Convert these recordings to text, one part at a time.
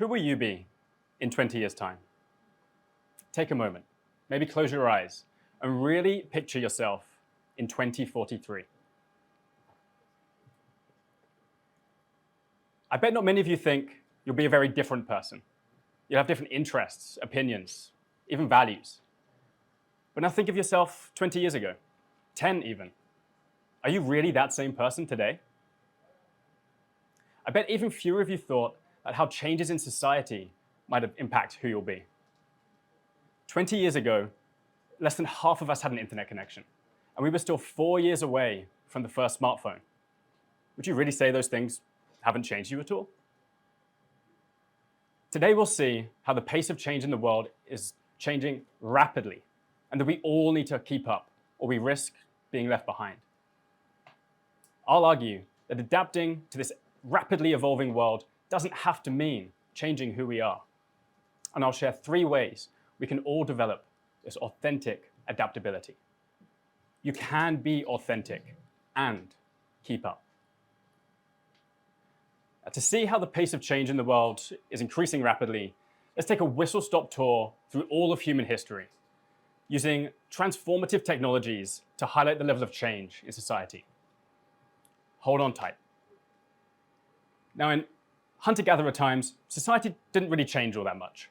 Who will you be in 20 years' time? Take a moment, maybe close your eyes, and really picture yourself in 2043. I bet not many of you think you'll be a very different person. You'll have different interests, opinions, even values. But now think of yourself 20 years ago, 10 even. Are you really that same person today? I bet even fewer of you thought at how changes in society might impact who you'll be. 20 years ago, less than half of us had an internet connection, and we were still 4 years away from the first smartphone. Would you really say those things haven't changed you at all? Today we'll see how the pace of change in the world is changing rapidly, and that we all need to keep up, or we risk being left behind. I'll argue that adapting to this rapidly evolving world doesn't have to mean changing who we are. And I'll share 3 ways we can all develop this authentic adaptability. You can be authentic and keep up. To see how the pace of change in the world is increasing rapidly, let's take a whistle-stop tour through all of human history, using transformative technologies to highlight the level of change in society. Hold on tight. Now, in hunter-gatherer times, society didn't really change all that much.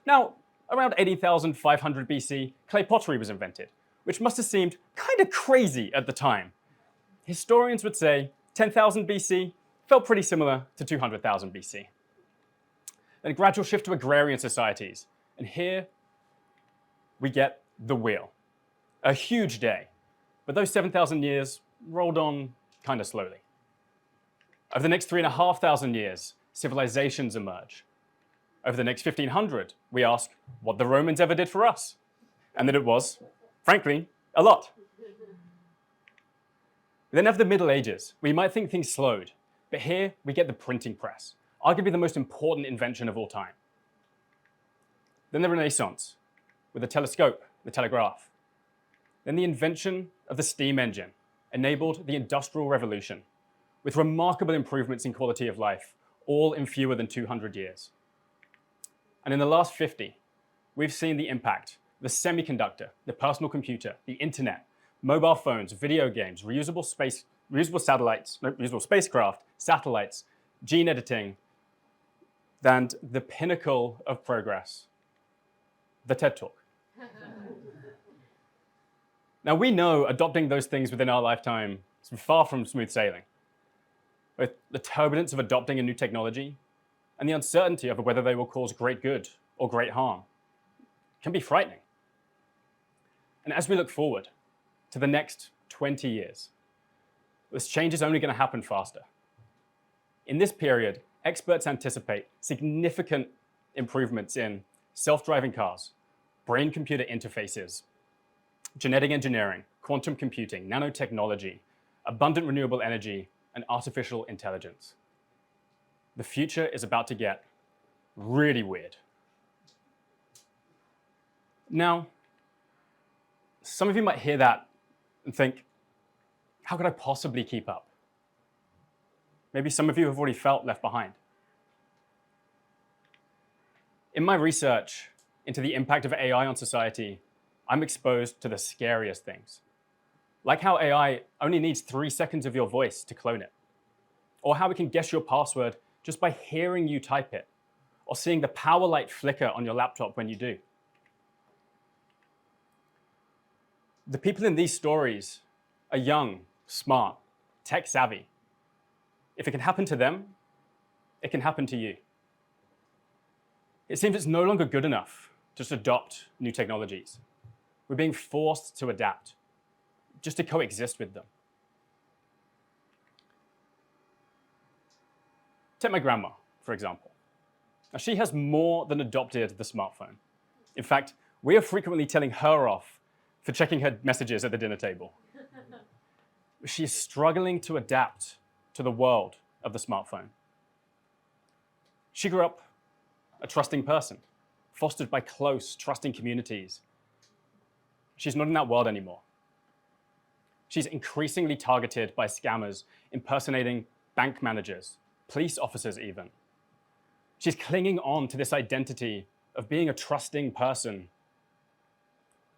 Now, around 80,500 BC, clay pottery was invented, which must have seemed kind of crazy at the time. Historians would say 10,000 BC felt pretty similar to 200,000 BC. Then a gradual shift to agrarian societies, and here we get the wheel. A huge day, but those 7,000 years rolled on kind of slowly. Over the next 3,500 years, civilizations emerge. Over the next 1,500, we ask what the Romans ever did for us. And that it was, frankly, a lot. We then have the Middle Ages, where you might think things slowed, but here we get the printing press, arguably the most important invention of all time. Then the Renaissance, with the telescope, the telegraph. Then the invention of the steam engine enabled the Industrial Revolution, with remarkable improvements in quality of life, all in fewer than 200 years. And in the last 50, we've seen the impact of the semiconductor, the personal computer, the internet, mobile phones, video games, reusable spacecraft, satellites, gene editing, and the pinnacle of progress, the TED Talk. Now, we know adopting those things within our lifetime is far from smooth sailing. With the turbulence of adopting a new technology and the uncertainty over whether they will cause great good or great harm can be frightening. And as we look forward to the next 20 years, this change is only going to happen faster. In this period, experts anticipate significant improvements in self-driving cars, brain-computer interfaces, genetic engineering, quantum computing, nanotechnology, abundant renewable energy, and artificial intelligence. The future is about to get really weird. Now, some of you might hear that and think, how could I possibly keep up? Maybe some of you have already felt left behind. In my research into the impact of AI on society, I'm exposed to the scariest things. Like how AI only needs 3 seconds of your voice to clone it. Or how it can guess your password just by hearing you type it. Or seeing the power light flicker on your laptop when you do. The people in these stories are young, smart, tech savvy. If it can happen to them, it can happen to you. It seems it's no longer good enough to just adopt new technologies. We're being forced to adapt, just to coexist with them. Take my grandma, for example. Now, she has more than adopted the smartphone. In fact, we are frequently telling her off for checking her messages at the dinner table. She is struggling to adapt to the world of the smartphone. She grew up a trusting person, fostered by close, trusting communities. She's not in that world anymore. She's increasingly targeted by scammers impersonating bank managers, police officers even. She's clinging on to this identity of being a trusting person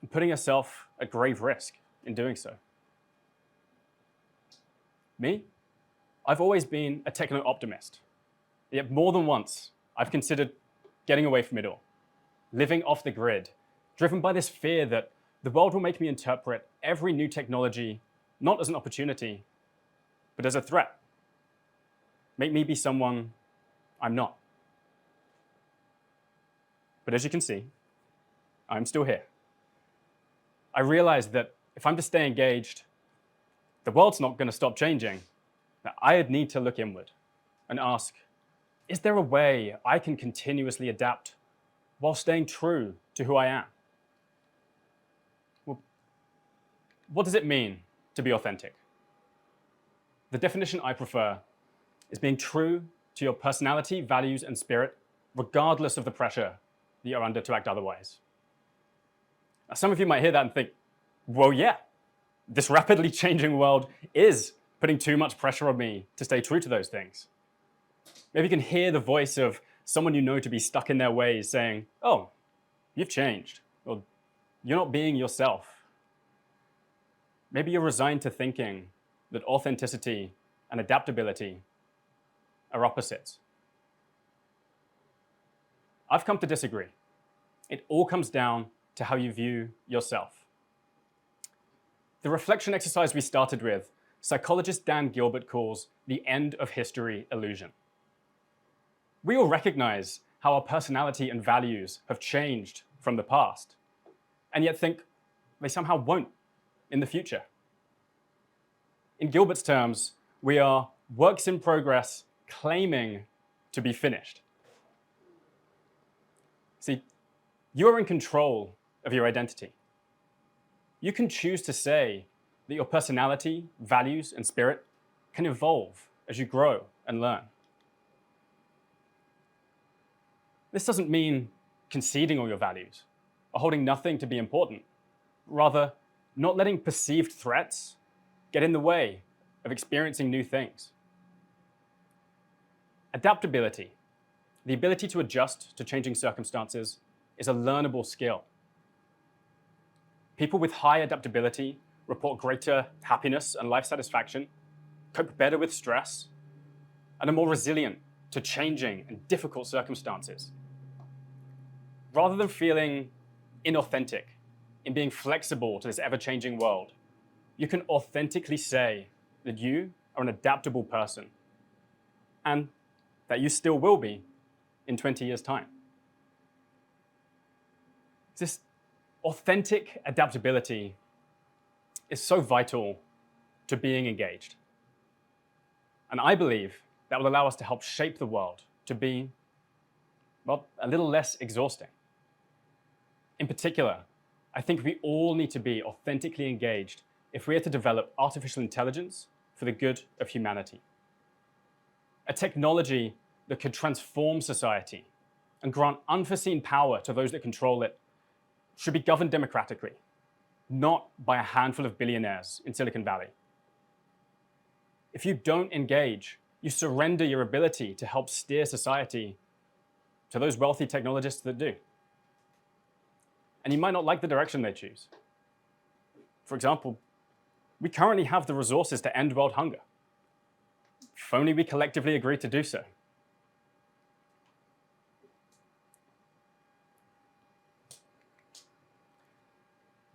and putting herself at grave risk in doing so. Me? I've always been a techno-optimist. Yet more than once, I've considered getting away from it all, living off the grid, driven by this fear that the world will make me interpret every new technology not as an opportunity, but as a threat. Make me be someone I'm not. But as you can see, I'm still here. I realized that if I'm to stay engaged, the world's not going to stop changing. That I'd need to look inward and ask, is there a way I can continuously adapt while staying true to who I am? Well, what does it mean to be authentic? The definition I prefer is being true to your personality, values, and spirit, regardless of the pressure that you're under to act otherwise. Now, some of you might hear that and think, well, yeah, this rapidly changing world is putting too much pressure on me to stay true to those things. Maybe you can hear the voice of someone you know to be stuck in their ways saying, oh, you've changed, or you're not being yourself. Maybe you're resigned to thinking that authenticity and adaptability are opposites. I've come to disagree. It all comes down to how you view yourself. The reflection exercise we started with, psychologist Dan Gilbert calls the end of history illusion. We all recognize how our personality and values have changed from the past, and yet think they somehow won't in the future. In Gilbert's terms, we are works in progress claiming to be finished. See, you are in control of your identity. You can choose to say that your personality, values, and spirit can evolve as you grow and learn. This doesn't mean conceding all your values or holding nothing to be important. Rather, not letting perceived threats get in the way of experiencing new things. Adaptability, the ability to adjust to changing circumstances, is a learnable skill. People with high adaptability report greater happiness and life satisfaction, cope better with stress, and are more resilient to changing and difficult circumstances. Rather than feeling inauthentic in being flexible to this ever-changing world, you can authentically say that you are an adaptable person and that you still will be in 20 years' time. This authentic adaptability is so vital to being engaged. And I believe that will allow us to help shape the world to be, well, a little less exhausting. In particular, I think we all need to be authentically engaged if we are to develop artificial intelligence for the good of humanity. A technology that could transform society and grant unforeseen power to those that control it should be governed democratically, not by a handful of billionaires in Silicon Valley. If you don't engage, you surrender your ability to help steer society to those wealthy technologists that do. And you might not like the direction they choose. For example, we currently have the resources to end world hunger. If only we collectively agreed to do so.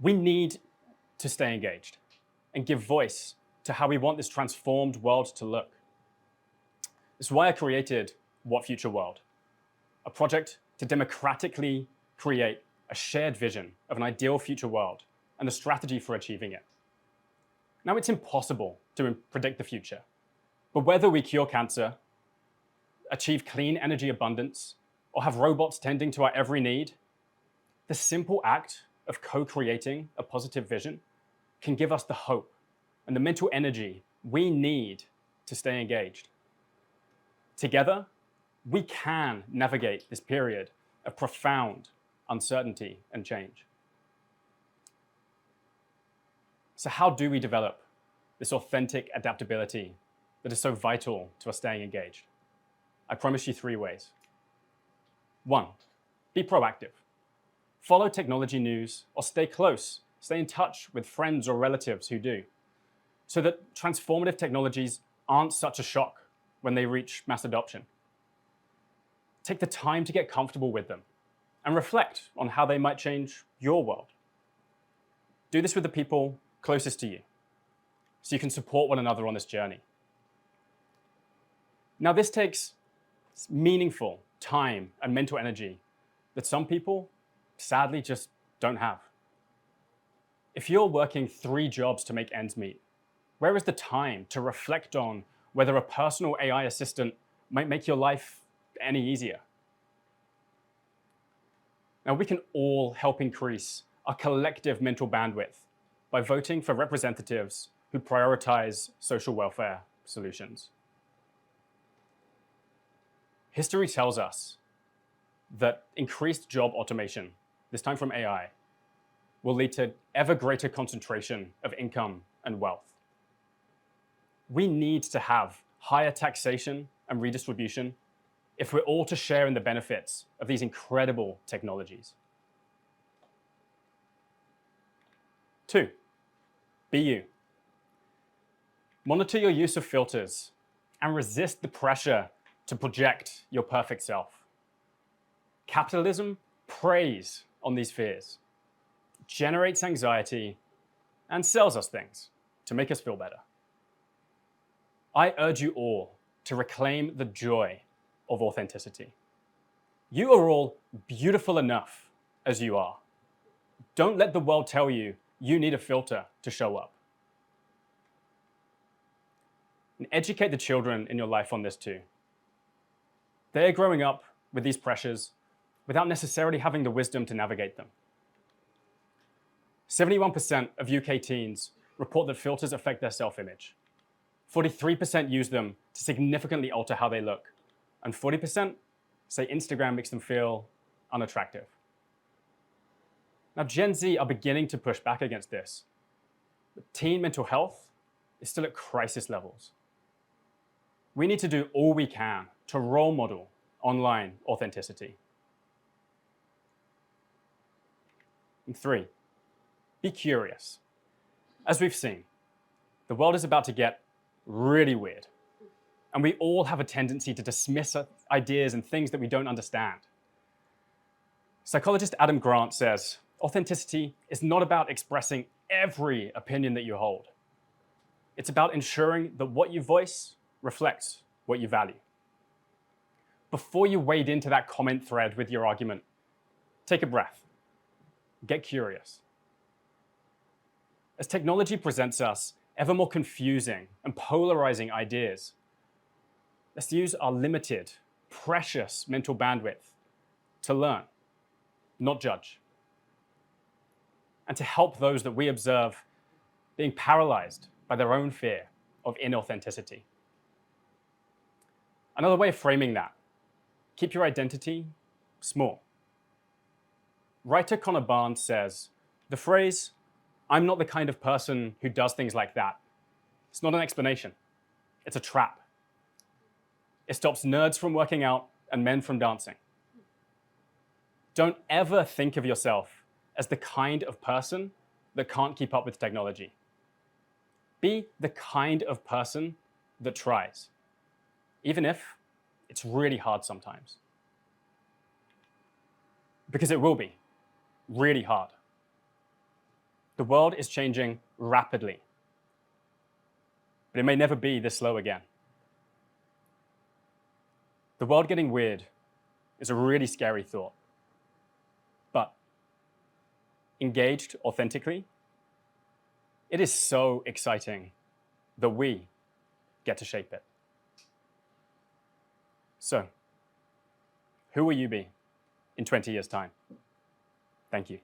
We need to stay engaged and give voice to how we want this transformed world to look. This is why I created What Future World, a project to democratically create a shared vision of an ideal future world and a strategy for achieving it. Now, it's impossible to predict the future, but whether we cure cancer, achieve clean energy abundance, or have robots tending to our every need, the simple act of co-creating a positive vision can give us the hope and the mental energy we need to stay engaged. Together, we can navigate this period of profound uncertainty and change. So how do we develop this authentic adaptability that is so vital to us staying engaged? I promise you 3 ways. 1. Be proactive. Follow technology news or stay in touch with friends or relatives who do, so that transformative technologies aren't such a shock when they reach mass adoption. Take the time to get comfortable with them and reflect on how they might change your world. Do this with the people closest to you so you can support one another on this journey. Now, this takes meaningful time and mental energy that some people sadly just don't have. If you're working 3 jobs to make ends meet, where is the time to reflect on whether a personal AI assistant might make your life any easier? Now, we can all help increase our collective mental bandwidth by voting for representatives who prioritize social welfare solutions. History tells us that increased job automation, this time from AI, will lead to ever greater concentration of income and wealth. We need to have higher taxation and redistribution if we're all to share in the benefits of these incredible technologies. 2, be you. Monitor your use of filters and resist the pressure to project your perfect self. Capitalism preys on these fears, generates anxiety, and sells us things to make us feel better. I urge you all to reclaim the joy of authenticity. You are all beautiful enough as you are. Don't let the world tell you you need a filter to show up. And educate the children in your life on this too. They're growing up with these pressures without necessarily having the wisdom to navigate them. 71% of UK teens report that filters affect their self-image. 43% use them to significantly alter how they look. And 40% say Instagram makes them feel unattractive. Now, Gen Z are beginning to push back against this. But teen mental health is still at crisis levels. We need to do all we can to role model online authenticity. And 3, be curious. As we've seen, the world is about to get really weird. And we all have a tendency to dismiss ideas and things that we don't understand. Psychologist Adam Grant says, authenticity is not about expressing every opinion that you hold. It's about ensuring that what you voice reflects what you value. Before you wade into that comment thread with your argument, take a breath. Get curious. As technology presents us ever more confusing and polarizing ideas, let's use our limited, precious mental bandwidth to learn, not judge, and to help those that we observe being paralyzed by their own fear of inauthenticity. Another way of framing that: keep your identity small. Writer Connor Barnes says, the phrase, "I'm not the kind of person who does things like that," it's not an explanation, it's a trap. It stops nerds from working out and men from dancing. Don't ever think of yourself as the kind of person that can't keep up with technology. Be the kind of person that tries, even if it's really hard sometimes. Because it will be really hard. The world is changing rapidly, but it may never be this slow again. The world getting weird is a really scary thought, but engaged authentically, it is so exciting that we get to shape it. So, who will you be in 20 years' time? Thank you.